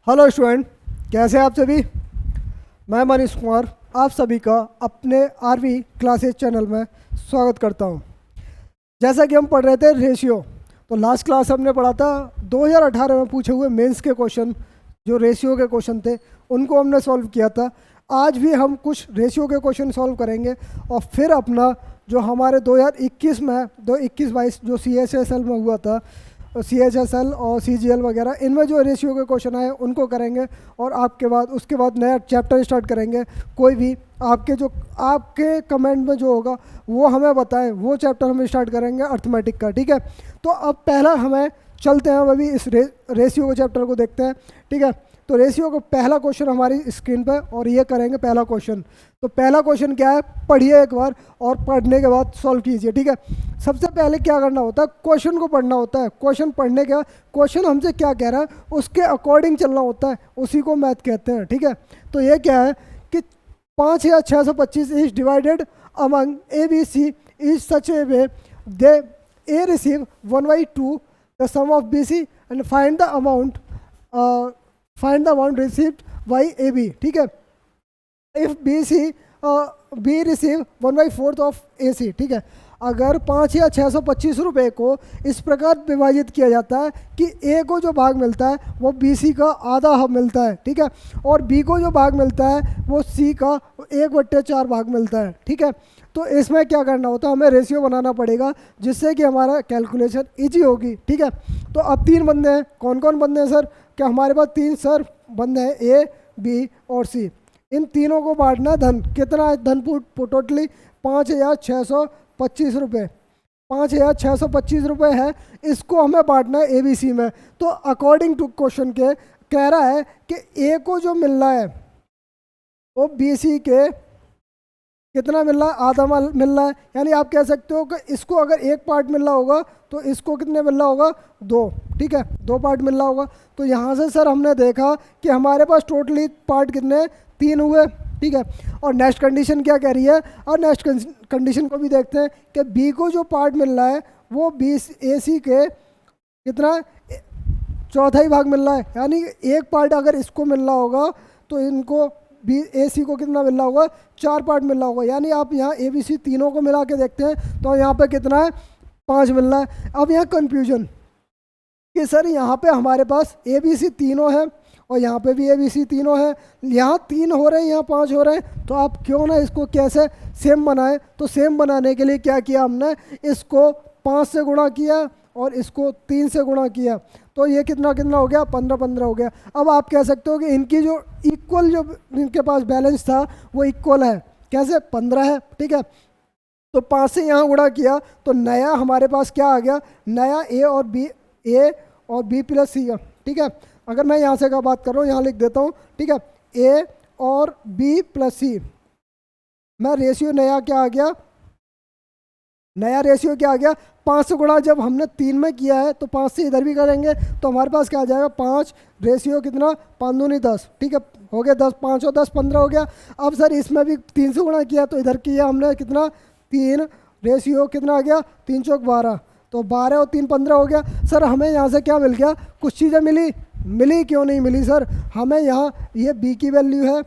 Hello student, कैसे हैं आप सभी। मैं मनीष कुमार आप सभी का अपने आरवी क्लासेस चैनल में स्वागत करता हूं। जैसा कि हम पढ़ रहे थे रेशियो, तो लास्ट क्लास हमने पढ़ा था 2018 में पूछे हुए मेंस के क्वेश्चन, जो रेशियो के क्वेश्चन थे उनको हमने सॉल्व किया था। आज भी हम कुछ रेशियो के क्वेश्चन सॉल्व करेंगे और फिर अपना जो हमारे 2021 में 2021-22 जो CHSL में हुआ था, CHSL और CGL वगैरह, इनमें जो रेशियो के क्वेश्चन आए उनको करेंगे और उसके बाद नया चैप्टर स्टार्ट करेंगे। कोई भी आपके कमेंट में जो होगा वो हमें बताएं, वो चैप्टर हम स्टार्ट करेंगे अर्थमेटिक का। ठीक है, तो अब पहला हमें चलते हैं, हम अभी इस रेशियो के चैप्टर को देखते हैं। ठीक है, तो रेशियो का पहला क्वेश्चन हमारी स्क्रीन पर, और ये करेंगे पहला क्वेश्चन। तो पहला क्वेश्चन क्या है, पढ़िए एक बार और पढ़ने के बाद सॉल्व कीजिए। ठीक है, सबसे पहले क्या करना होता है, क्वेश्चन को पढ़ना होता है। क्वेश्चन पढ़ने के क्वेश्चन हमसे क्या कह रहा है उसके अकॉर्डिंग चलना होता है, उसी को मैथ कहते हैं। ठीक है, तो ये क्या है कि 5625 is divided among ABC is such A way they A receive 1/2 the sum of BC and find the amount received by AB. ठीक है, if B receive 1/4 of AC. ठीक है, अगर 5 या 625 रुपये को इस प्रकार विभाजित किया जाता है कि A को जो भाग मिलता है वो BC का आधा मिलता है। ठीक है, और B को जो भाग मिलता है वो C का 1/4 भाग मिलता है। ठीक है, तो इसमें क्या करना होता है, हमें रेशियो बनाना पड़ेगा जिससे कि हमारा कैलकुलेशन इजी होगी। ठीक है, तो अब 3 बंदे हैं। कौन कौन बंदे हैं सर? क्या हमारे पास 3 सर बंदे हैं, A, B और C। इन तीनों को बांटना धन। कितना है धन? टोटली 5625 रुपये। 5625 रुपये है, इसको हमें बांटना है ABC में। तो अकॉर्डिंग टू क्वेश्चन के कह रहा है कि A को जो मिल रहा है वो BC के कितना मिल रहा है? आधा मिल रहा है। यानी आप कह सकते हो कि इसको अगर एक पार्ट मिल रहा होगा तो इसको कितने मिल रहा होगा? 2। ठीक है, 2 पार्ट मिल रहा होगा। तो यहाँ से सर हमने देखा कि हमारे पास टोटली पार्ट कितने? 3 हुए। ठीक है, और नेक्स्ट कंडीशन क्या कह रही है? और नेक्स्ट कंडीशन को भी देखते हैं कि B को जो पार्ट मिल रहा है वो AC के कितना? चौथाई भाग मिल रहा है। यानी एक पार्ट अगर इसको मिल रहा होगा तो इनको AC को कितना मिल रहा होगा? 4 पार्ट मिल रहा होगा। यानी आप यहाँ ABC तीनों को मिला के देखते हैं तो यहाँ पे कितना है? 5 मिल रहा है। अब यहाँ कंफ्यूजन कि सर यहाँ पे हमारे पास ABC तीनों हैं और यहाँ पे भी ABC तीनों हैं, यहाँ 3 हो रहे हैं, यहाँ 5 हो रहे हैं, तो आप क्यों ना इसको कैसे सेम बनाएं। तो सेम बनाने के लिए क्या किया हमने? इसको 5 से गुणा किया और इसको 3 से गुणा किया, तो ये कितना कितना हो गया? 15 हो गया। अब आप कह सकते हो कि इनकी जो इक्वल, जो इनके पास बैलेंस था वो इक्वल है। कैसे? 15 है। ठीक है, तो 5 से यहाँ गुणा किया तो नया हमारे पास क्या आ गया? नया A और B प्लस C का। ठीक है, अगर मैं यहाँ से का बात कर रहा हूँ, यहाँ लिख देता हूँ। ठीक है, A और B प्लस C, मैं रेशियो नया क्या आ गया? नया रेशियो क्या आ गया? 5 से गुणा जब हमने 3 में किया है तो 5 से इधर भी करेंगे तो हमारे पास क्या आ जाएगा? 5 रेशियो कितना? 5 दूनी 10। ठीक है, हो गया 10, 5 और 10 15 हो गया। अब सर इसमें भी 3 से गुणा किया तो इधर किया हमने कितना? 3 रेशियो कितना आ गया? 3 चौक 12, तो 12 और 3 15 हो गया। सर हमें यहाँ से क्या मिल गया? कुछ चीज़ें मिली क्यों नहीं मिली सर? हमें यहाँ ये B की वैल्यू है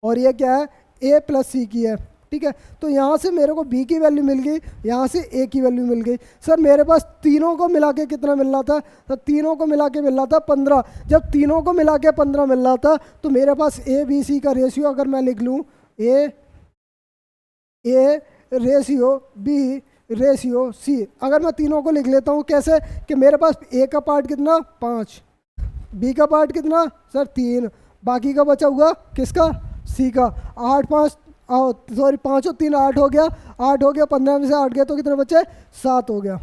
और ये क्या है? A प्लस C की है। ठीक है, तो यहाँ से मेरे को B की वैल्यू मिल गई, यहाँ से A की वैल्यू मिल गई। सर मेरे पास तीनों को मिला के कितना मिल रहा था? तो तीनों को मिला के मिल रहा था 15। जब तीनों को मिला के 15 मिल रहा था तो मेरे पास ABC का रेशियो अगर मैं लिख लूँ, A ratio B ratio C, अगर मैं तीनों को लिख लेता हूँ कैसे? कि मेरे पास A का पार्ट कितना? 5, B का पार्ट कितना? सर 3, बाकी का बचा हुआ किसका? C का। 8 5 5 और 3 8 हो गया। 8 हो गया, 15 में से 8 गया तो कितने बचे? 7 हो गया।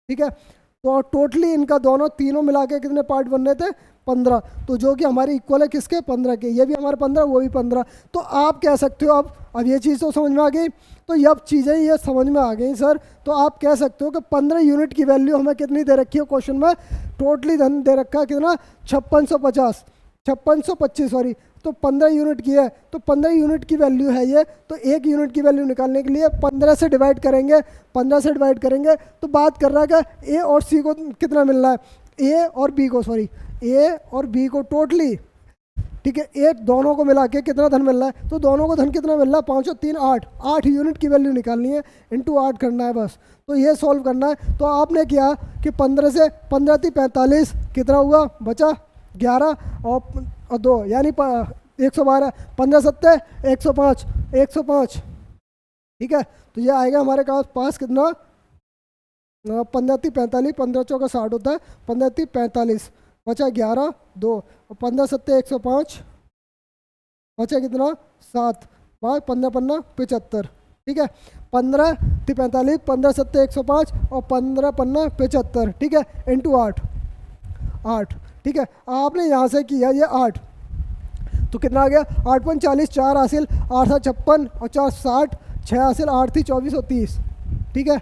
ठीक है, तो टोटली इनका तीनों मिला के कितने पार्ट बन रहे थे? 15। तो जो कि हमारी इक्वल है किसके? 15 के। ये भी हमारे 15, वो भी 15। तो आप कह सकते हो, अब ये चीज़ तो समझ में आ गई। तो ये अब चीज़ें ये समझ में आ गई सर, तो आप कह सकते हो कि 15 यूनिट की वैल्यू हमें कितनी दे रखी है क्वेश्चन में? टोटली धन दे रखा है कितना? 5625 सॉरी, तो 15 यूनिट की है, तो 15 यूनिट की वैल्यू है ये। तो 1 यूनिट की वैल्यू निकालने के लिए 15 से डिवाइड करेंगे, 15 से डिवाइड करेंगे तो बात कर रहा है कि ए और सी को कितना मिल रहा है, ए और बी को, सॉरी ए और बी को टोटली, ठीक है, एक दोनों को मिला के कितना धन मिल रहा है, तो दोनों को धन कितना मिल रहा है, 5 और 3 8, 8 यूनिट की वैल्यू निकालनी है, इंटू 8 करना है बस। तो ये सॉल्व करना है। तो आपने किया कि 15 से 15 थी 45, कितना हुआ, बचा 11 और 2 यानी 112, 15 सत्ते 105, 105, ठीक है। तो ये आएगा हमारे पास कितना, 15 थी 45, 15 चौका 60 होता है, 15 थी 45, बचा 11 2 और 15 सत्ते 105, बचा कितना 7, 15 15 75, ठीक है। 15 थी 45, 15 सत्ते 105 और 15 15 75, ठीक है, इंटू 8, 8, ठीक है। आपने यहाँ से किया ये 8, तो कितना आ गया, 8 5 40, 4 हासिल, 8 7 56 और 4 60, 6 हासिल, 8 थी 24 और 30, ठीक है,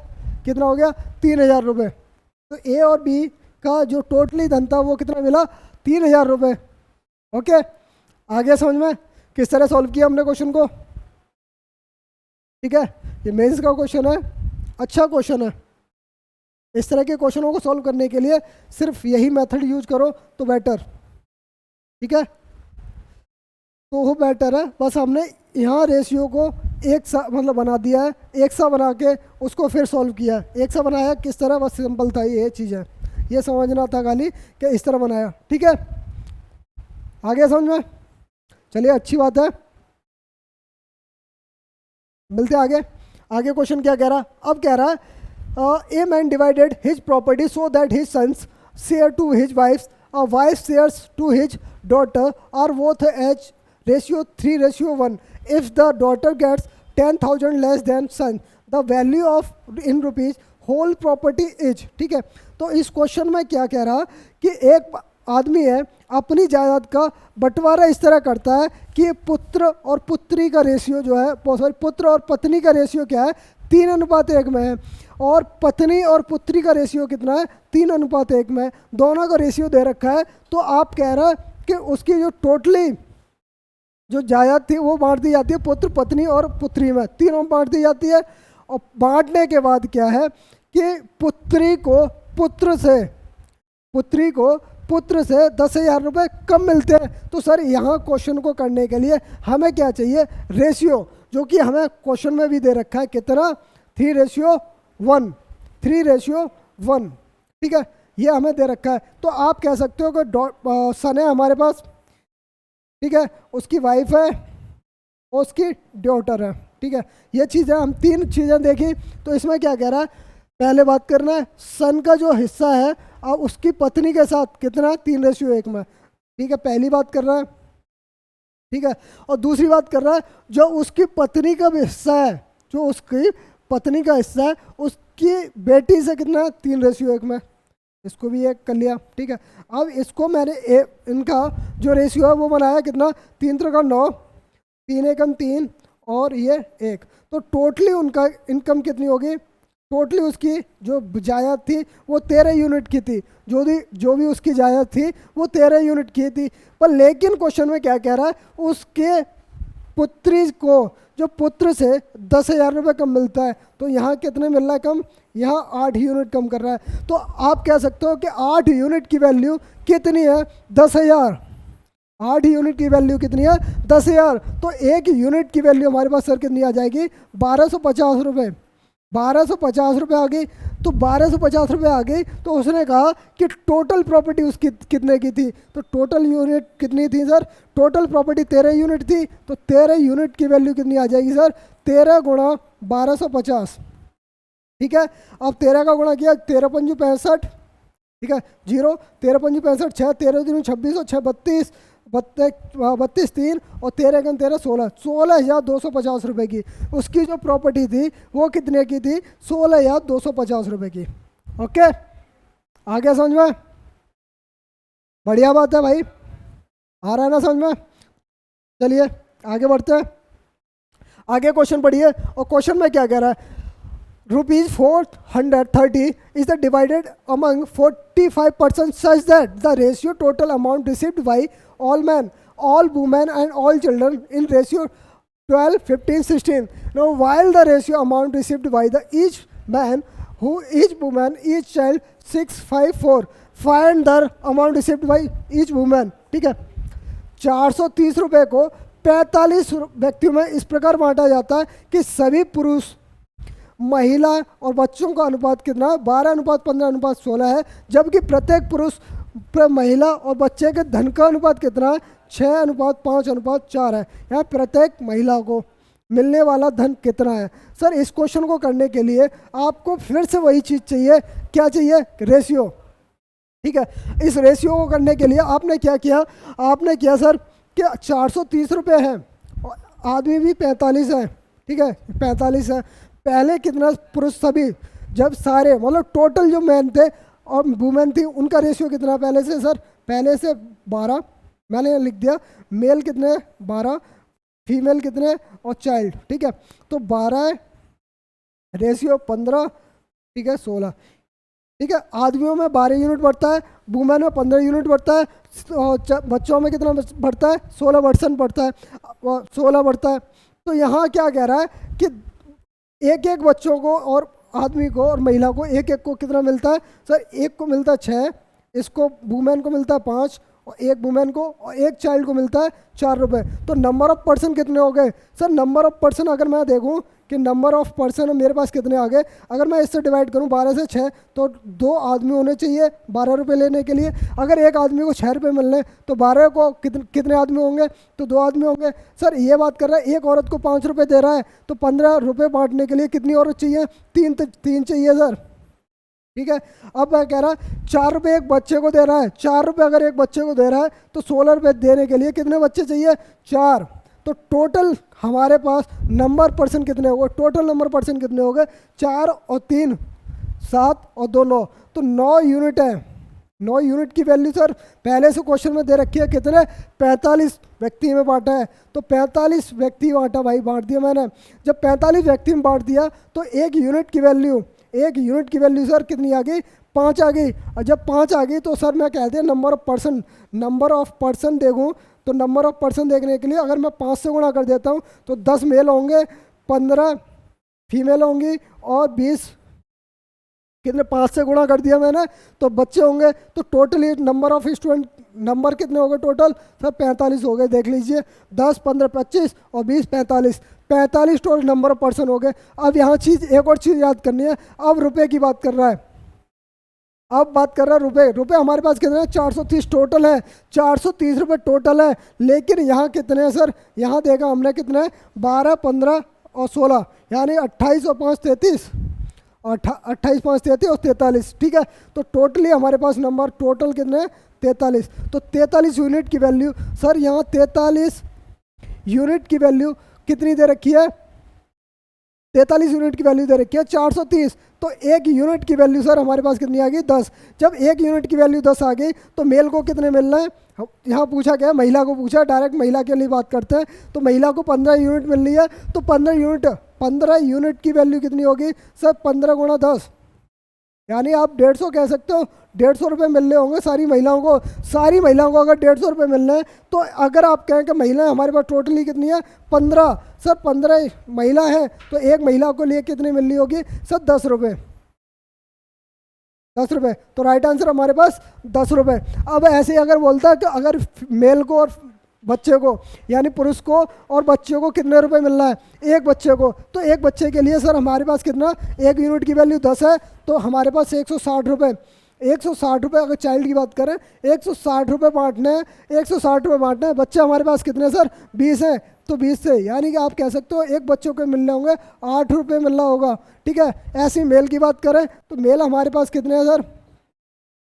कितना हो गया 3000 रुपये। तो ए और बी का जो टोटली धन था वो कितना मिला, 3000 रुपये। ओके, आगे समझ में किस तरह सॉल्व किया हमने क्वेश्चन को, ठीक है। ये मेंस का क्वेश्चन है, अच्छा क्वेश्चन है। इस तरह के क्वेश्चनों को सॉल्व करने के लिए सिर्फ यही मेथड यूज करो तो बेटर, ठीक है, तो वो बेटर है। बस हमने यहाँ रेशियो को एक सा मतलब बना दिया है, एक सा बना के उसको फिर सॉल्व किया है। एक सा बनाया किस तरह, बस सिंपल था, ये चीज़ है, ये समझना था खाली कि इस तरह बनाया, ठीक है। आगे समझ में, चलिए अच्छी बात है, मिलते आगे। आगे क्वेश्चन क्या कह रहा, अब कह रहा है A man divided his property so that his sons share to his wives, wife shares to his daughter are both as ratio 3:1. If the daughter gets 10,000 less than son, the value of in rupees whole property is, ठीक है। तो इस question में क्या कह रहा कि एक आदमी है, अपनी जायदाद का बंटवारा इस तरह करता है कि पुत्र और पुत्री का रेशियो जो है, सॉरी, पुत्र और पत्नी का रेशियो क्या है, 3:1 में है, और पत्नी और पुत्री का रेशियो कितना है, 3:1 में, दोनों का रेशियो दे रखा है। तो आप कह रहा है कि उसकी जो टोटली जो जायदाद थी वो बांट दी जाती है पुत्र पत्नी और पुत्री में, तीनों बांट दी जाती है। और बांटने के बाद क्या है कि पुत्री को पुत्र से 10,000 रुपये कम मिलते हैं। तो सर यहाँ क्वेश्चन को करने के लिए हमें क्या चाहिए, रेशियो, जो कि हमें क्वेश्चन में भी दे रखा है, कितना, 3:1, 3:1, ठीक है, ये हमें दे रखा है। तो आप कह सकते हो कि सन है हमारे पास, ठीक है, उसकी वाइफ है और उसकी डॉटर है, ठीक है। ये चीज़ें हम 3 चीज़ें देखी। तो इसमें क्या कह रहा है, पहले बात करना है सन का जो हिस्सा है और उसकी पत्नी के साथ कितना, 3:1 में, ठीक है, पहली बात कर रहा है, ठीक है। और दूसरी बात कर रहा है जो उसकी पत्नी का भी हिस्सा है, जो उसकी पत्नी का हिस्सा है उसकी बेटी से कितना, 3:1 में, इसको भी एक कर लिया, ठीक है। अब इसको मैंने इनका जो रेशियो है वो बनाया कितना, 3×9, 3×1 और ये 1। तो टोटली उनका इनकम कितनी होगी, टोटली उसकी जो जायदाद थी वो 13 यूनिट की थी, जो भी उसकी जायदाद थी वो 13 यूनिट की थी। पर लेकिन क्वेश्चन में क्या कह रहा है, उसके पुत्री को, जो पुत्र से 10,000 रुपये कम मिलता है, तो यहाँ कितने मिल रहा है कम, यहाँ 8 यूनिट कम कर रहा है। तो आप कह सकते हो कि 8 यूनिट की वैल्यू कितनी है, 10,000, 8 यूनिट की वैल्यू कितनी है, 10,000। तो एक यूनिट की वैल्यू हमारे पास सर कितनी आ जाएगी, 1250 रुपये, 1250 रुपये आ गई। तो 1250 रुपये आ गई, तो उसने कहा कि टोटल प्रॉपर्टी उसकी कितने की थी, तो टोटल यूनिट कितनी थी सर, टोटल प्रॉपर्टी 13 यूनिट थी। तो 13 यूनिट की वैल्यू कितनी आ जाएगी सर, 13 × 1250, ठीक है। अब 13 का गुणा किया, 13 × 5 = 65, ठीक है, 0, 13 × 5 = 65, 6 13 × 26 और 6 32, 32 3 और 13 × 13 16, 16,250 रुपये की उसकी जो प्रॉपर्टी थी वो कितने की थी, 16,250 रुपये की। ओके, आ गया समझ में, बढ़िया बात है भाई, आ रहा है ना समझ में। चलिए आगे बढ़ते हैं, आगे क्वेश्चन पढ़िए। और क्वेश्चन में क्या कह रहा है, ₹430 is the divided among 45 persons such that the ratio total amount received by all men, all women and all children in ratio 12, 15, 16. Now while the ratio amount received by the each man, who each woman, each child 6, 5, 4, find the amount received by each women. ठीक है, 430 रुपये को 45 व्यक्तियों में इस प्रकार बांटा जाता है कि सभी पुरुष, महिला और बच्चों का अनुपात कितना है, 12:15:16 है, जबकि प्रत्येक पुरुष, महिला और बच्चे के धन का अनुपात कितना है, 6:5:4 है। यहाँ प्रत्येक महिला को मिलने वाला धन कितना है। सर इस क्वेश्चन को करने के लिए आपको फिर से वही चीज़ चाहिए, क्या चाहिए, रेशियो। ठीक है, इस रेशियो को करने के लिए आपने क्या किया, आपने किया सर कि 430 रुपये है, आदमी भी 45 है। ठीक है, 45 है। पहले कितना पुरुष, सभी, जब सारे मतलब टोटल जो मैन थे और वुमेन थी उनका रेशियो कितना पहले से, सर पहले से 12 मैंने लिख दिया, मेल कितने 12, फीमेल कितने और चाइल्ड। ठीक है, तो 12 रेशियो 15, ठीक है 16। ठीक है, आदमियों में 12 यूनिट बढ़ता है, वुमेन में 15 यूनिट बढ़ता है, और बच्चों में कितना बढ़ता है, 16% बढ़ता है, 16 बढ़ता है। तो यहाँ क्या कह रहा है कि एक एक बच्चों को और आदमी को और महिला को एक एक को कितना मिलता है, सर एक को मिलता है 6, इसको वुमेन को मिलता है 5, और एक वुमेन को और एक चाइल्ड को मिलता है 4 रुपये। तो नंबर ऑफ पर्सन कितने हो गए, सर नंबर ऑफ पर्सन अगर मैं देखूं कि नंबर ऑफ पर्सन मेरे पास कितने आ गए, अगर मैं इससे डिवाइड करूं 12 से 6, तो 2 आदमी होने चाहिए 12 रुपये लेने के लिए। अगर एक आदमी को 6 रुपये मिलने तो 12 को कितने आदमी होंगे, तो 2 आदमी होंगे। सर ये बात कर रहा है एक औरत को 5 रुपये दे रहा है, तो 15 रुपये बांटने के लिए कितनी औरत चाहिए, 3 चाहिए सर। ठीक है, अब मैं कह रहा 4 रुपये एक बच्चे को दे रहा है, 4 रुपये अगर एक बच्चे को दे रहा है तो 16 रुपये देने के लिए कितने बच्चे चाहिए, 4। तो टोटल हमारे पास नंबर पर्सन कितने हो गए, टोटल नंबर पर्सन कितने हो गए, 4 और 3 7 और 2 9, तो 9 यूनिट है। 9 यूनिट की वैल्यू सर पहले से क्वेश्चन में दे रखी है, कितने 45 व्यक्ति में बांटा है, तो 45 व्यक्ति बांटा भाई, बांट दिया मैंने। जब 45 व्यक्ति में बांट दिया तो एक यूनिट की वैल्यू सर कितनी आ गई, 5 आ गई। और जब 5 आ गई तो सर मैं कहते हैं नंबर ऑफ पर्सन देखूँ, तो नंबर ऑफ पर्सन देखने के लिए अगर मैं 5 से गुणा कर देता हूँ तो 10 मेल होंगे, 15 फीमेल होंगी और 20 कितने 5 से गुणा कर दिया मैंने तो बच्चे होंगे। तो totally number of student number कितने हो गए टोटल, सर 45 हो गए। देख लीजिए 10 15 25 और 20 45 टोटल नंबर ऑफ पर्सन हो गए। अब यहाँ एक और चीज़ याद करनी है, अब रुपए की बात कर रहा है, अब बात कर रहा है रुपए हमारे पास कितने हैं, 430 टोटल है, 430 रुपये टोटल है। लेकिन यहाँ कितने हैं सर, यहाँ देखा हमने कितने हैं, 12 15 और 16, यानी 28 और 5 33, 28 5 33 और 43। ठीक है, तो टोटली हमारे पास नंबर टोटल कितने हैं, 43। तो 43 यूनिट की वैल्यू सर, यहाँ 43 यूनिट की वैल्यू कितनी दे रखी है, 43 यूनिट की वैल्यू दे रखी है 430। तो एक यूनिट की वैल्यू सर हमारे पास कितनी आ गई, 10। जब एक यूनिट की वैल्यू 10 आ गई तो मेल को कितने मिलना है, यहाँ पूछा गया महिला को पूछा, डायरेक्ट महिला के लिए बात करते हैं। तो महिला को 15 यूनिट मिल रही है, तो 15 यूनिट की वैल्यू कितनी होगी सर, 15 गुणा 10, यानी आप 150 कह सकते हो। 150 रुपये मिलने होंगे सारी महिलाओं को। सारी महिलाओं को अगर 150 रुपये मिलने हैं तो अगर आप कहें कि महिलाएं हमारे पास टोटली कितनी है, 15, सर 15 महिला है तो एक महिला को लिए कितनी मिलनी होगी सर, 10 रुपये। 10 रुपये, तो राइट आंसर हमारे पास 10 रुपये। अब ऐसे अगर बोलता है कि अगर मेल को और बच्चे को, यानी पुरुष को और बच्चे को कितने रुपए मिलना है, एक बच्चे को, तो एक बच्चे के लिए सर हमारे पास कितना, एक यूनिट की वैल्यू 10 है, तो हमारे पास 160 रुपये। 160 रुपये अगर चाइल्ड की बात करें, 160 रुपये बांटने हैं, 160 रुपये बांटने हैं। बच्चे हमारे पास कितने सर, 20 हैं, तो 20 से यानी कि आप कह सकते हो एक बच्चों को मिलने होंगे 8 रुपये मिलना होगा। ठीक है, ऐसी मेल की बात करें तो मेल हमारे पास कितने हैं सर,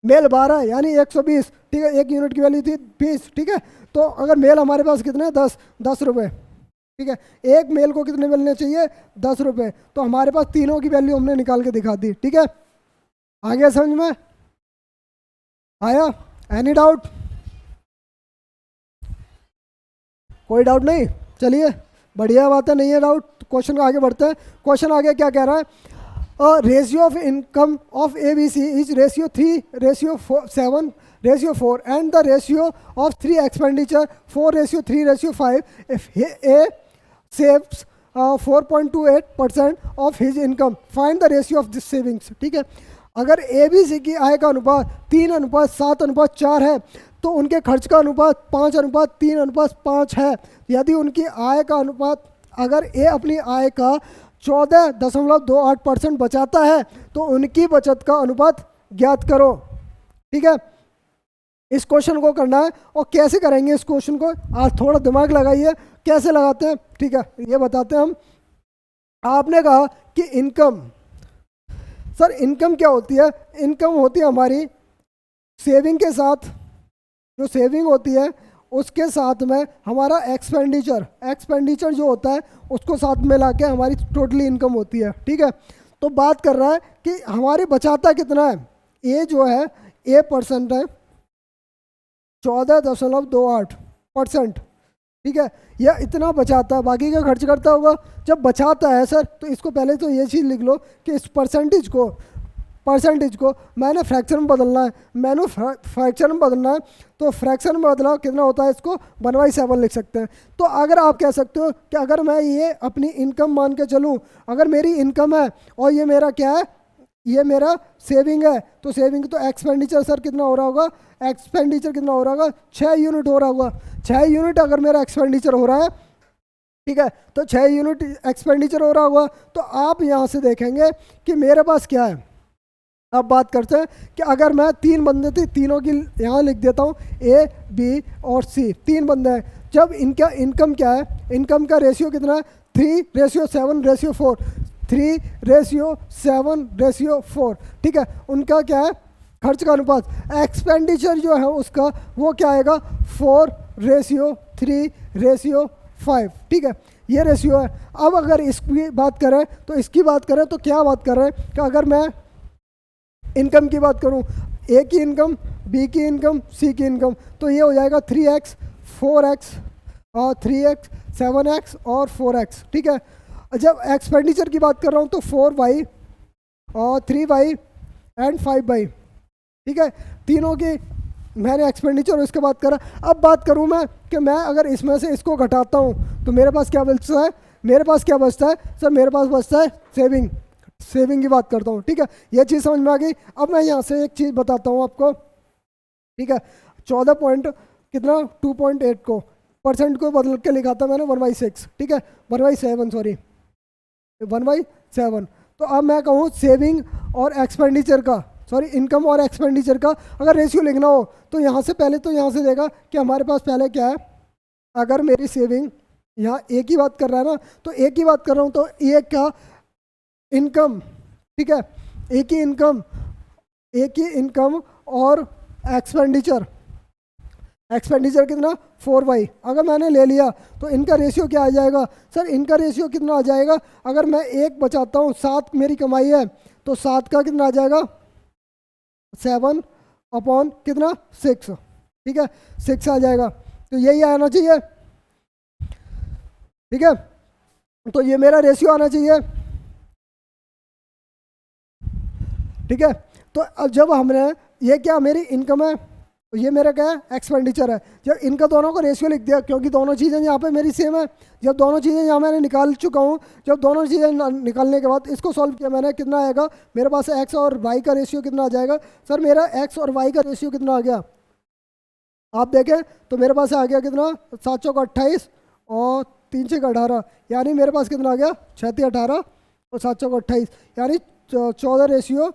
मेल 12 यानी 120। ठीक है, एक यूनिट की वैल्यू थी 20। ठीक है, तो अगर मेल हमारे पास कितने हैं, 10 रुपये। ठीक है, एक मेल को कितने मिलने चाहिए, 10 रुपये। तो हमारे पास तीनों की वैल्यू हमने निकाल के दिखा दी। ठीक है, आ गया समझ में, आया, एनी डाउट, कोई डाउट नहीं, चलिए बढ़िया बात है, नहीं है डाउट, क्वेश्चन आगे बढ़ते हैं। क्वेश्चन आगे क्या कह रहा है, ratio of income of ABC is ratio 3:7 ratio 4 and the ratio of 3 expenditure 4:3:5 if A saves 4.28% of his income, find the ratio of this savings। ठीक है, अगर ए बी सी की आय का अनुपात 3:7:4 है तो उनके खर्च का अनुपात 5:3:5 है। यदि उनकी आय का अनुपात, अगर ए अपनी आय का 14.28% बचाता है तो उनकी बचत का अनुपात ज्ञात करो। ठीक है, इस क्वेश्चन को करना है। और कैसे करेंगे इस क्वेश्चन को, आज थोड़ा दिमाग लगाइए कैसे लगाते हैं। ठीक है, ये बताते हैं हम। आपने कहा कि इनकम, सर इनकम क्या होती है? इनकम होती है हमारी सेविंग के साथ, जो सेविंग होती है उसके साथ में हमारा एक्सपेंडिचर जो होता है उसको साथ में ला के हमारी टोटली इनकम होती है। ठीक है, तो बात कर रहा है कि हमारी बचाता कितना है। ए जो है A% है, 14.28%। ठीक है, यह इतना बचाता है, बाकी का खर्च करता होगा। जब बचाता है सर तो इसको पहले तो ये चीज़ लिख लो कि इस परसेंटेज को मैंने फ्रैक्शन में बदलना है, फ्रैक्शन में बदलना है। तो फ्रैक्शन में बदला कितना होता है, इसको 1/7 लिख सकते हैं। तो अगर आप कह सकते हो कि अगर मैं ये अपनी इनकम मान के चलूँ, अगर मेरी इनकम है और ये मेरा क्या है, ये मेरा सेविंग है, तो सेविंग तो एक्सपेंडिचर सर कितना हो रहा होगा, एक्सपेंडिचर कितना हो रहा होगा, 6 यूनिट हो रहा होगा। 6 यूनिट अगर मेरा एक्सपेंडिचर हो रहा है, ठीक है, तो 6 यूनिट एक्सपेंडिचर हो रहा होगा। तो आप यहाँ से देखेंगे कि मेरे पास क्या है। अब बात करते हैं कि अगर मैं 3 बंदे थे, तीनों की यहाँ लिख देता हूँ, A, B और C, 3 बंदे हैं। जब इनका इनकम क्या है, इनकम का रेशियो कितना है, 3:7:4, 3:7:4। ठीक है, उनका क्या है, खर्च का अनुपात। एक्सपेंडिचर जो है उसका वो क्या आएगा, 4:3:5। ठीक है, ये रेशियो है। अब अगर इसकी बात करें तो इसकी बात करें तो क्या बात कर रहे हैं कि अगर मैं इनकम की बात करूं, ए की इनकम, बी की इनकम, सी की इनकम, तो ये हो जाएगा 3x, 4x और 3x, 7x और 4x। ठीक है, जब एक्सपेंडिचर की बात कर रहा हूं तो 4y और 3y एंड 5y। ठीक है, तीनों की मैंने एक्सपेंडिचर उसके बात करा। अब बात करूं मैं कि मैं अगर इसमें से इसको घटाता हूं तो मेरे पास क्या बचता है, मेरे पास क्या बचता है सर, मेरे पास बचता है सेविंग की बात करता हूँ। ठीक है, ये चीज़ समझ में आ गई। अब मैं यहाँ से एक चीज़ बताता हूँ आपको। ठीक है, 14 पॉइंट कितना 2.8 को परसेंट को बदल के लिखा था मैंने 1/6। ठीक है, 1/7, सॉरी 1/7। तो अब मैं कहूँ सेविंग और एक्सपेंडिचर का, सॉरी इनकम और एक्सपेंडिचर का अगर रेशियो लिखना हो तो यहाँ से पहले तो यहाँ से देगा कि हमारे पास पहले क्या है। अगर मेरी सेविंग, यहाँ ए की बात कर रहा है ना, तो ए की बात कर रहा हूँ तो ए का इनकम, ठीक है, एक ही इनकम और एक्सपेंडिचर कितना 4y अगर मैंने ले लिया तो इनका रेशियो क्या आ जाएगा सर, इनका रेशियो कितना आ जाएगा। अगर मैं 1 बचाता हूँ, 7 मेरी कमाई है तो 7 का कितना आ जाएगा 7 कितना 6। ठीक है, 6 आ जाएगा, तो यही आना चाहिए। ठीक है, तो ये मेरा रेशियो आना चाहिए। ठीक है, तो अब जब हमने ये क्या मेरी इनकम है, तो ये मेरा क्या है एक्सपेंडिचर है। जब इनका दोनों का रेशियो लिख दिया, क्योंकि दोनों चीज़ें यहाँ पे मेरी सेम है, जब दोनों चीज़ें यहाँ मैंने निकाल चुका हूँ, जब दोनों चीज़ें निकालने के बाद इसको सॉल्व किया मैंने, कितना आएगा मेरे पास एक्स और वाई का रेशियो कितना आ जाएगा सर, मेरा एक्स और वाई का रेशियो कितना आ गया आप देखें तो मेरे पास आ गया कितना 7 चौक 28 और 3 छः 18, यानी मेरे पास कितना आ गया 6 18 और 7 चौक 28, यानी 14 रेशियो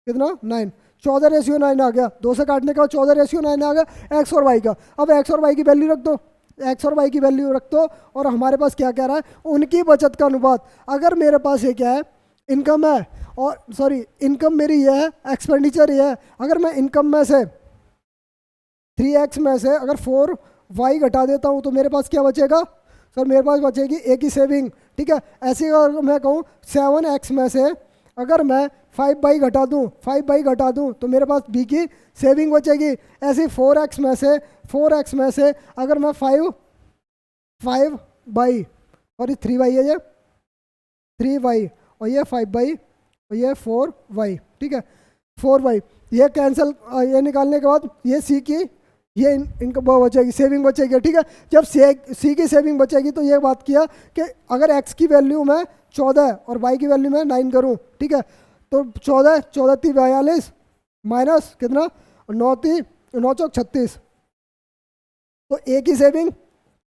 कितना 9, 14:9 आ गया। 2 से काटने का 14:9 आ गया एक्स और वाई का। अब एक्स और वाई की वैल्यू रख दो, एक्स और वाई की वैल्यू रख दो, और हमारे पास क्या कह रहा है उनकी बचत का अनुपात। अगर मेरे पास ये क्या है इनकम है, और सॉरी इनकम मेरी ये है, एक्सपेंडिचर ये है। अगर मैं इनकम में से 3x में से अगर 4y घटा देता हूँ तो मेरे पास क्या बचेगा सर, मेरे पास बचेगी ए की सेविंग। ठीक है, ऐसे अगर मैं कहूँ 7x में से अगर मैं 5y घटा दूँ तो मेरे पास बी की सेविंग बचेगी। ऐसे 4x में से अगर मैं 5y सॉरी 3y है, ये 3y और ये 5y और ये 4y। ठीक है, 4y ये कैंसिल, ये निकालने के बाद ये सी की ये इनका बचेगी, सेविंग बचेगी। ठीक है, जब सी की सेविंग बचेगी तो ये बात किया कि अगर x की वैल्यू मैं 14 और y की वैल्यू मैं 9 करूँ, ठीक है, तो 14, 14 × 42 माइनस कितना 9 × 9 × 36, तो ए की सेविंग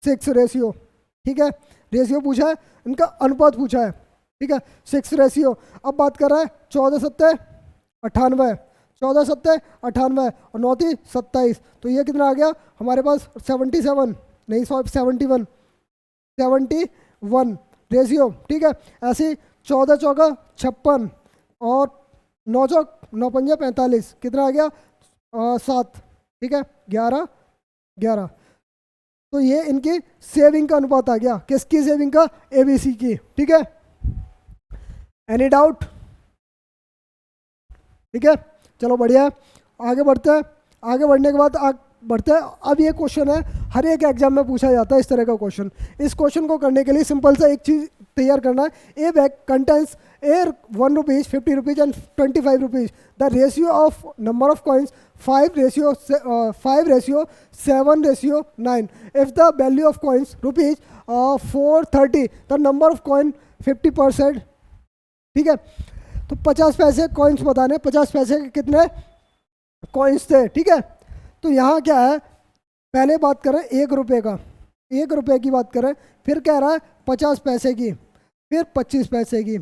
6 रेशियो, ठीक है। रेशियो पूछा है, इनका अनुपात पूछा है, ठीक है, 6 रेशियो। अब बात कर रहा है 14 × 7 = 98, 14 × 7 = 98 और 9 × 27, तो ये कितना आ गया हमारे पास 77, नहीं 71, 71 रेशियो, ठीक है। ऐसे 14 चौका 56 और 9 चौक 9 पंजे 45, कितना आ गया 7, ठीक है, 11 11। तो ये इनकी सेविंग का अनुपात आ गया, किसकी सेविंग का, एबीसी की, ठीक है। एनी डाउट, ठीक है, चलो बढ़िया है, आगे बढ़ते हैं। आगे बढ़ने के बाद बढ़ते हैं। अब ये क्वेश्चन है, हर एक एग्जाम में पूछा जाता है इस तरह का क्वेश्चन। इस क्वेश्चन को करने के लिए सिंपल सा एक चीज़ तैयार करना है, ए bag contents air 1 rupees, 50 rupees and 25 rupees. The ratio of number of coins 5 ratio 7 ratio 9। If the value of coins rupees 430, the number of coin 50%, ठीक है। तो 50 पैसे कॉइन्स बताने, 50 पैसे के कितने कॉइन्स थे, ठीक है। तो यहाँ क्या है, पहले बात करें 1 रुपये का, 1 रुपये की बात करें, फिर कह रहा है 50 पैसे की, फिर 25 पैसे की।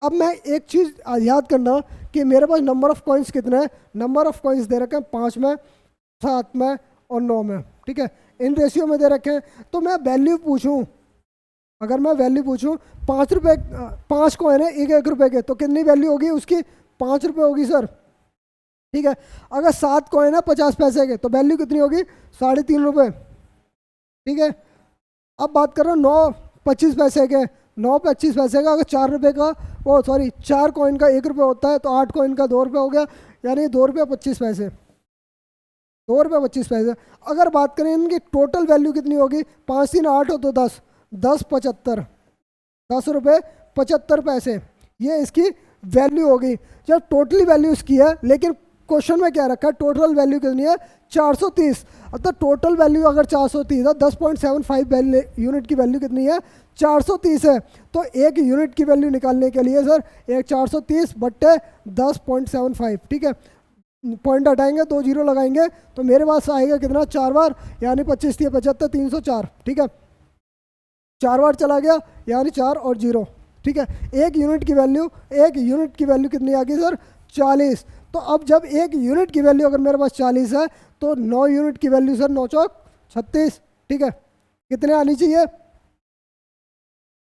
अब मैं एक चीज़ याद करना कि मेरे पास नंबर ऑफ कॉइन्स कितने हैं, नंबर ऑफ कॉइन्स दे रखे हैं 5 में, 7 में और 9 में, ठीक है, इन रेशियो में दे रखे हैं। तो मैं वैल्यू पूछूं, अगर मैं वैल्यू पूछूं 5 रुपये, 5 कॉइन है 1 रुपये के, तो कितनी वैल्यू होगी उसकी, 5 रुपये होगी सर, ठीक है। अगर 7 कॉइन है 50 पैसे के, तो वैल्यू कितनी होगी, 3.5 रुपये, ठीक है। अब बात कर रहा हूँ 9 25 पैसे के, 9 25 पैसे का, अगर 4 रुपये का, ओ सॉरी 4 कॉइन का 1 रुपये होता है, तो 8 कॉइन का 2 रुपये हो गया, यानी 2 रुपये 25 पैसे, 2 रुपये 25 पैसे। अगर बात करें इनकी टोटल वैल्यू कितनी होगी, 5 3 8 हो तो 10, 10 75, 10 रुपये 75 पैसे, ये इसकी वैल्यू होगी। जब टोटली वैल्यू इसकी है, लेकिन क्वेश्चन में क्या रखा है, टोटल वैल्यू कितनी है 430। तो टोटल वैल्यू अगर 430 है, 10.75 यूनिट की वैल्यू कितनी है 430 है। तो एक यूनिट की वैल्यु निकालने के लिए सर एक 430 बट्टे 10.75, ठीक है, पॉइंट हटाएंगे 2 जीरो लगाएंगे, तो मेरे पास आएगा कितना 4 बार, यानी 25 × 75 304, ठीक है, 4 बार चला गया, यानी 4 और 0, ठीक है। एक यूनिट की वैल्यू कितनी आ गई सर 40। तो अब जब एक यूनिट की वैल्यू अगर मेरे पास 40 है, तो 9 यूनिट की वैल्यू सर 9 चौक 36, ठीक है, कितने आनी चाहिए,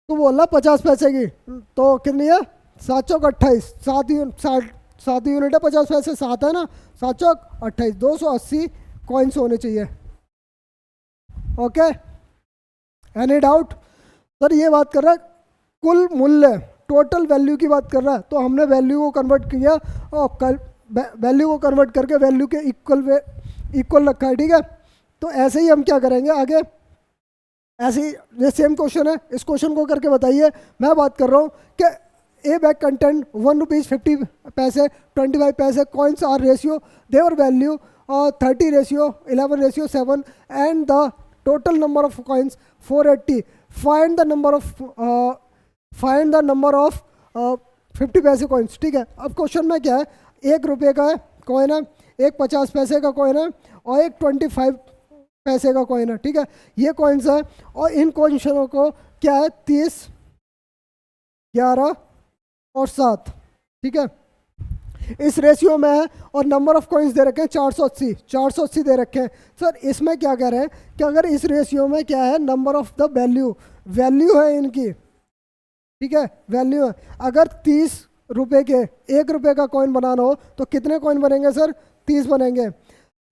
तो बोला 50 पैसे की, तो कितनी है 7 चौक 28, 7 यूनिट है 50 पैसे, 7 है ना, 7 चौक 28, 280 कॉइन्स होने चाहिए, ओके। एनी डाउट सर, ये बात कर रहा है कुल मूल्य, टोटल वैल्यू की बात कर रहा है, तो हमने वैल्यू को कन्वर्ट किया और वैल्यू को कन्वर्ट करके वैल्यू के इक्वल रखा है, ठीक है। तो ऐसे ही हम क्या करेंगे आगे, ऐसे ही ये सेम क्वेश्चन है, इस क्वेश्चन को करके बताइए। मैं बात कर रहा हूँ कि ए बैग कंटेंट 1 रुपीज़ 50 पैसे 25 पैसे coins are ratio their value 30 ratio 11 ratio 7 and the total number of coins 480। Find the number of 50 पैसे कॉइन्स, ठीक है। अब क्वेश्चन में क्या है, 1 रुपये का कॉइन है, एक 50 पैसे का कॉइन है और एक 25 पैसे का कॉइन है, ठीक है, ये कॉइन्स है। और इन कॉइन्सों को क्या है 30 11 और 7, ठीक है, इस रेशियो में है। और नंबर ऑफ कॉइन्स दे रखे हैं 480 दे रखे हैं। सर इसमें क्या कह रहे हैं कि अगर इस रेशियो में क्या है, नंबर ऑफ द वैल्यू है इनकी, ठीक है, वैल्यू है। अगर 30 रुपये के 1 रुपये का कॉइन बनाना हो तो कितने कॉइन बनेंगे सर 30 बनेंगे।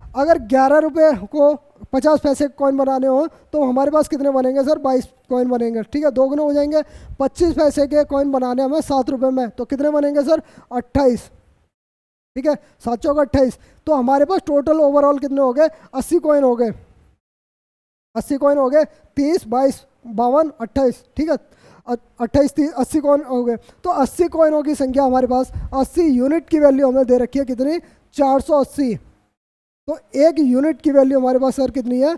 अगर 11 रुपये को 50 पैसे कॉइन बनाने हो तो हमारे पास कितने बनेंगे सर 22 कॉइन बनेंगे, ठीक है, 2 गुना हो जाएंगे। 25 पैसे के कॉइन बनाने हमें 7 रुपये में, तो कितने बनेंगे सर 28, ठीक है, 7 चौक 28। तो हमारे पास टोटल ओवरऑल कितने हो गए 80 कॉइन हो गए, 80 कॉइन हो गए, 30 22 52 28, ठीक है, 28 30 80 कॉइन हो गए। तो 80 कॉइनों की संख्या हमारे पास, 80 यूनिट की वैल्यू हमें दे रखी है कितनी 480। तो एक यूनिट की वैल्यू हमारे पास सर कितनी है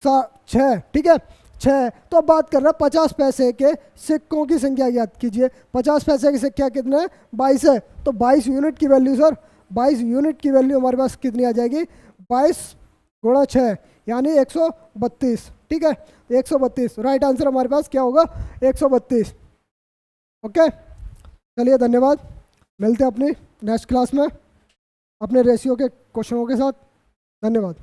6, ठीक है, 6। तो अब बात कर रहे हैं 50 पैसे के सिक्कों की संख्या ज्ञात कीजिए। 50 पैसे की संख्या कितने हैं? 22 है। तो 22 यूनिट की वैल्यू सर, 22 यूनिट की वैल्यू हमारे पास कितनी आ जाएगी? 22 गुणा 6 यानी 132। ठीक है, 132 राइट आंसर हमारे पास क्या होगा? 132। ओके, चलिए धन्यवाद, मिलते हैं अपनी नेक्स्ट क्लास में अपने रेशियो के क्वेश्चनों के साथ। धन्यवाद।